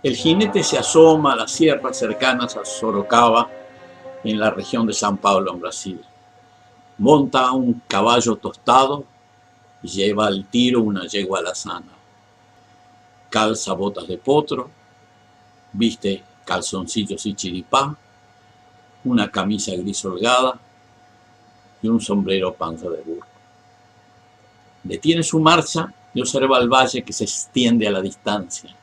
El jinete se asoma a las sierras cercanas a Sorocaba, en la región de San Pablo, en Brasil. Monta un caballo tostado y lleva al tiro una yegua alazana. Calza botas de potro, viste calzoncillos y chiripán, una camisa gris holgada y un sombrero panza de burro. Detiene su marcha y observa el valle que se extiende a la distancia.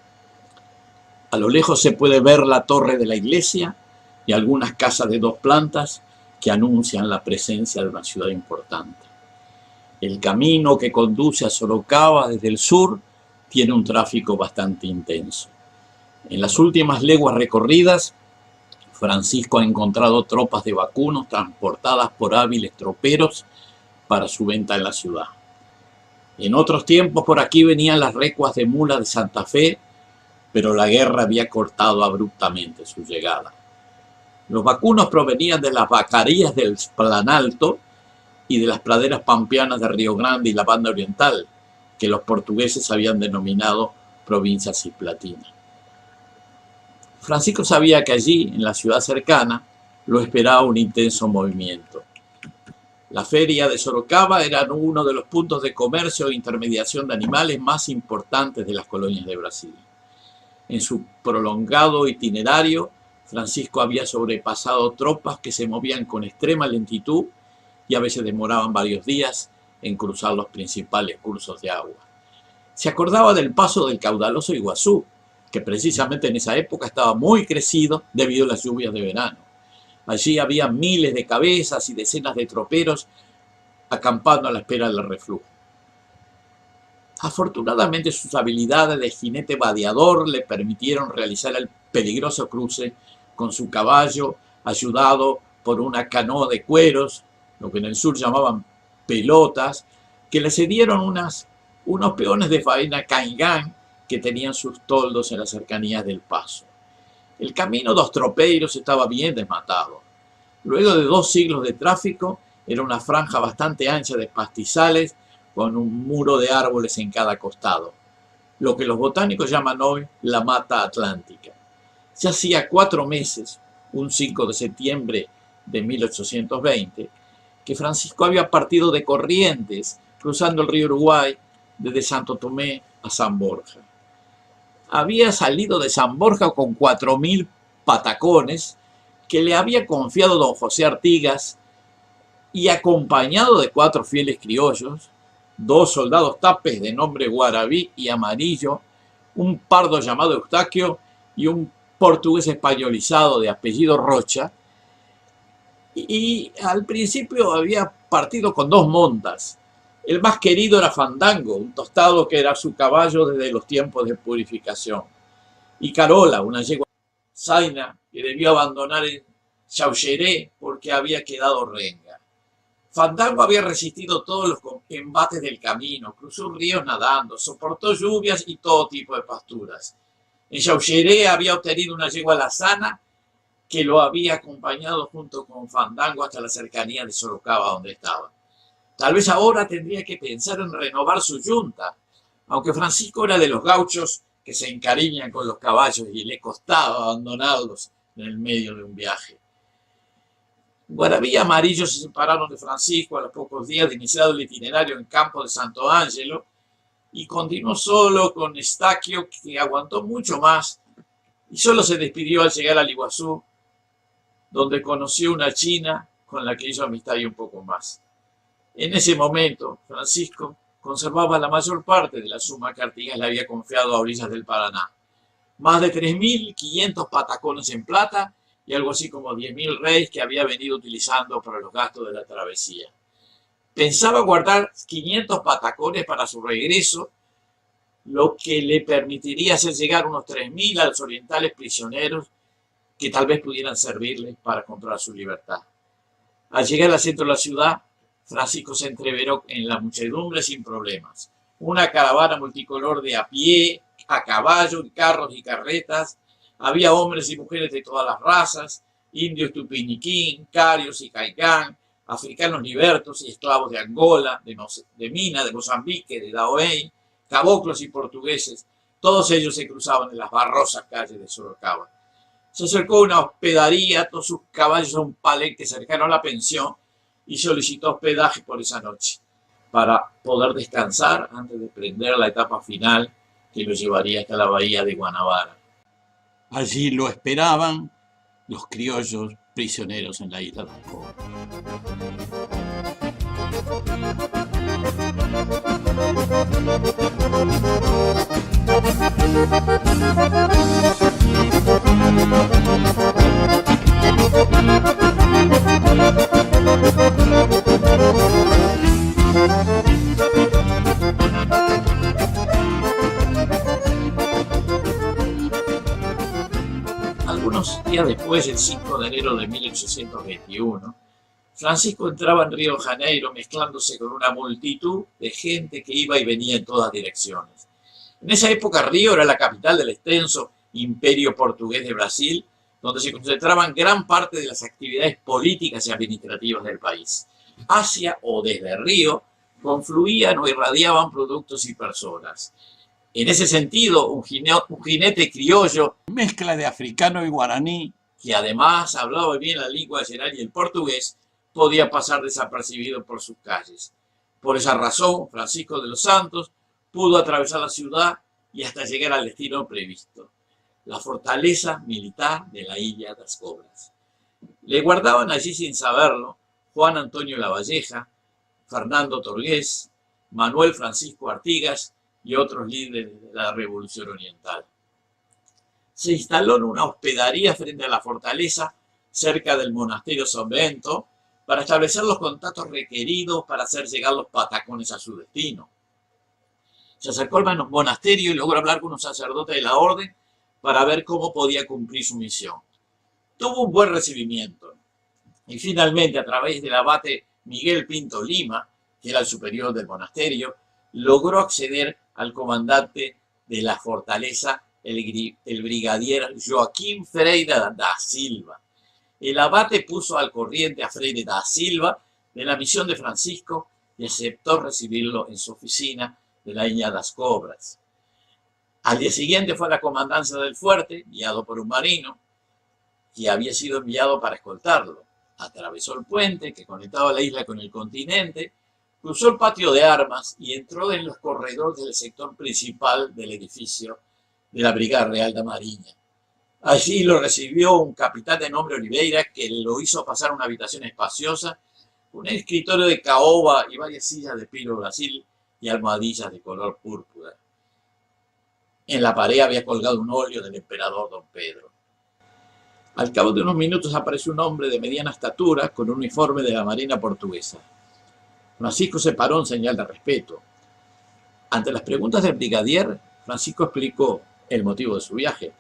A lo lejos se puede ver la torre de la iglesia y algunas casas de 2 plantas que anuncian la presencia de una ciudad importante. El camino que conduce a Sorocaba desde el sur tiene un tráfico bastante intenso. En las últimas leguas recorridas, Francisco ha encontrado tropas de vacunos transportadas por hábiles troperos para su venta en la ciudad. En otros tiempos por aquí venían las recuas de mulas de Santa Fe, pero la guerra había cortado abruptamente su llegada. Los vacunos provenían de las vacarías del Planalto y de las praderas pampeanas de Río Grande y la Banda Oriental, que los portugueses habían denominado provincia cisplatina. Francisco sabía que allí, en la ciudad cercana, lo esperaba un intenso movimiento. La feria de Sorocaba era uno de los puntos de comercio e intermediación de animales más importantes de las colonias de Brasil. En su prolongado itinerario, Francisco había sobrepasado tropas que se movían con extrema lentitud y a veces demoraban varios días en cruzar los principales cursos de agua. Se acordaba del paso del caudaloso Iguazú, que precisamente en esa época estaba muy crecido debido a las lluvias de verano. Allí había miles de cabezas y decenas de troperos acampando a la espera del reflujo. Afortunadamente sus habilidades de jinete vadeador le permitieron realizar el peligroso cruce con su caballo, ayudado por una canoa de cueros, lo que en el sur llamaban pelotas, que le cedieron unos peones de faena caingán que tenían sus toldos en las cercanías del paso. El camino de los tropeiros estaba bien desmatado. Luego de 2 siglos de tráfico, era una franja bastante ancha de pastizales con un muro de árboles en cada costado, lo que los botánicos llaman hoy la mata atlántica. Ya hacía 4 meses, un 5 de septiembre de 1820, que Francisco había partido de Corrientes, cruzando el río Uruguay, desde Santo Tomé a San Borja. Había salido de San Borja con 4.000 patacones que le había confiado don José Artigas y acompañado de 4 fieles criollos, 2 soldados tapes de nombre Guarabí y Amarillo, un pardo llamado Eustaquio y un portugués españolizado de apellido Rocha, y al principio había partido con 2 montas. El más querido era Fandango, un tostado que era su caballo desde los tiempos de purificación, y Carola, una yegua zaina que debió abandonar en Chaucheré porque había quedado renga. Fandango había resistido todos los embates del camino, cruzó ríos nadando, soportó lluvias y todo tipo de pasturas. En Chaucheré había obtenido una yegua alazana que lo había acompañado junto con Fandango hasta la cercanía de Sorocaba, donde estaba. Tal vez ahora tendría que pensar en renovar su yunta, aunque Francisco era de los gauchos que se encariñan con los caballos y le costaba abandonarlos en el medio de un viaje. Guarabí y Amarillo se separaron de Francisco a los pocos días de iniciado el itinerario en Campo de Santo Ángelo y continuó solo con Eustaquio, que aguantó mucho más y solo se despidió al llegar al Iguazú, donde conoció una china con la que hizo amistad y un poco más. En ese momento, Francisco conservaba la mayor parte de la suma que Artigas le había confiado a orillas del Paraná. Más de 3.500 patacones en plata y algo así como 10.000 reis que había venido utilizando para los gastos de la travesía. Pensaba guardar 500 patacones para su regreso, lo que le permitiría hacer llegar unos 3.000 a los orientales prisioneros que tal vez pudieran servirle para comprar su libertad. Al llegar al centro de la ciudad, Francisco se entreveró en la muchedumbre sin problemas. Una caravana multicolor de a pie, a caballo, carros y carretas. Había hombres y mujeres de todas las razas, indios tupiniquín, carios y caicán, africanos libertos y esclavos de Angola, de Mina, de Mozambique, de Daohey, caboclos y portugueses, Todos ellos se cruzaban en las barrosas calles de Sorocaba. Se acercó a una hospedería, ató sus caballos a un palenque cercano a la pensión y solicitó hospedaje por esa noche, para poder descansar antes de emprender la etapa final que lo llevaría hasta la bahía de Guanabara. Allí lo esperaban los criollos prisioneros en la isla de Ascoba. Algunos días después, el 5 de enero de 1821, Francisco entraba en Río de Janeiro mezclándose con una multitud de gente que iba y venía en todas direcciones. En esa época Río era la capital del extenso imperio portugués de Brasil, donde se concentraban gran parte de las actividades políticas y administrativas del país. Hacia o desde Río confluían o irradiaban productos y personas. En ese sentido, un jinete criollo, mezcla de africano y guaraní, que además hablaba bien la lengua general y el portugués, podía pasar desapercibido por sus calles. Por esa razón, Francisco de los Santos pudo atravesar la ciudad y hasta llegar al destino previsto, la fortaleza militar de la Ilha das Cobras. Le guardaban allí sin saberlo Juan Antonio Lavalleja, Fernando Torgués, Manuel Francisco Artigas y otros líderes de la Revolución Oriental. Se instaló en una hospedería frente a la fortaleza, cerca del monasterio San Bento, para establecer los contactos requeridos para hacer llegar los patacones a su destino. Se acercó al monasterio y logró hablar con un sacerdote de la orden para ver cómo podía cumplir su misión. Tuvo un buen recibimiento y finalmente, a través del abate Miguel Pinto Lima, que era el superior del monasterio, logró acceder al comandante de la fortaleza, el brigadier Joaquín Freire da Silva. El abate puso al corriente a Freire da Silva de la misión de Francisco y aceptó recibirlo en su oficina de la Ilha das Cobras. Al día siguiente fue a la comandancia del fuerte, guiado por un marino, que había sido enviado para escoltarlo. Atravesó el puente que conectaba la isla con el continente, cruzó el patio de armas y entró en los corredores del sector principal del edificio de la Brigada Real de Marinha. Allí lo recibió un capitán de nombre Oliveira, que lo hizo pasar a una habitación espaciosa, con un escritorio de caoba y varias sillas de pino Brasil y almohadillas de color púrpura. En la pared había colgado un óleo del emperador Don Pedro. Al cabo de unos minutos apareció un hombre de mediana estatura con un uniforme de la Marina portuguesa. Francisco se paró en señal de respeto. Ante las preguntas del brigadier, Francisco explicó el motivo de su viaje.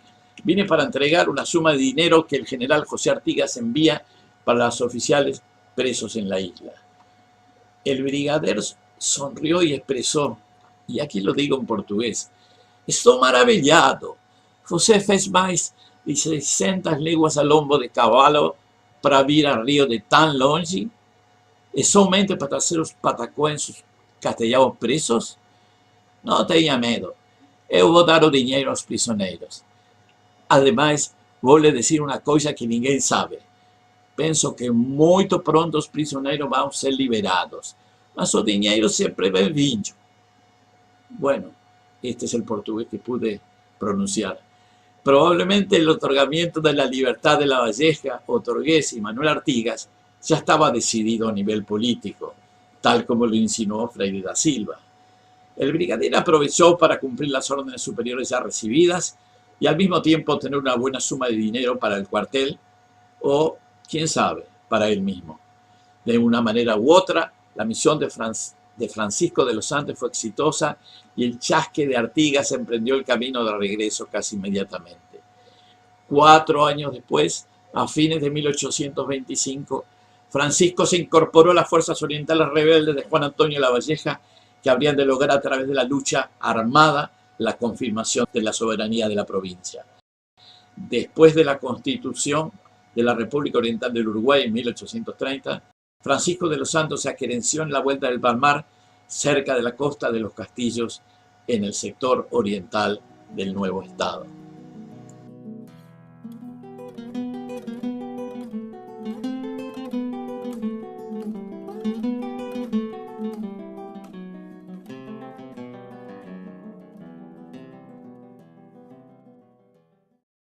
Vine para entregar una suma de dinero que el general José Artigas envía para los oficiales presos en la isla. El brigadier sonrió y expresó, y aquí lo digo en portugués: estou maravillado. Você fez mais de 600 léguas a lombo de cavalo para vir a Rio de tão longe? É somente para trazer os patacões castellanos presos? Não tenha medo. Eu vou dar o dinheiro aos prisioneiros. Ademais, vou lhe dizer uma coisa que ninguém sabe. Penso que muito pronto os prisioneiros vão ser liberados. Mas o dinheiro sempre é bem-vindo. Bueno, este es el portugués que pude pronunciar. Probablemente el otorgamiento de la libertad de Lavalleja, Torgués y Manuel Artigas ya estaba decidido a nivel político, tal como lo insinuó Freire da Silva. El brigadier aprovechó para cumplir las órdenes superiores ya recibidas y al mismo tiempo obtener una buena suma de dinero para el cuartel o, quién sabe, para él mismo. De una manera u otra, la misión de Francisco de los Santos fue exitosa y el chasque de Artigas emprendió el camino de regreso casi inmediatamente. 4 años después, a fines de 1825, Francisco se incorporó a las fuerzas orientales rebeldes de Juan Antonio Lavalleja, que habrían de lograr a través de la lucha armada la confirmación de la soberanía de la provincia. Después de la constitución de la República Oriental del Uruguay en 1830, Francisco de los Santos se aquerenció en la vuelta del Palmar, cerca de la costa de los Castillos, en el sector oriental del nuevo Estado.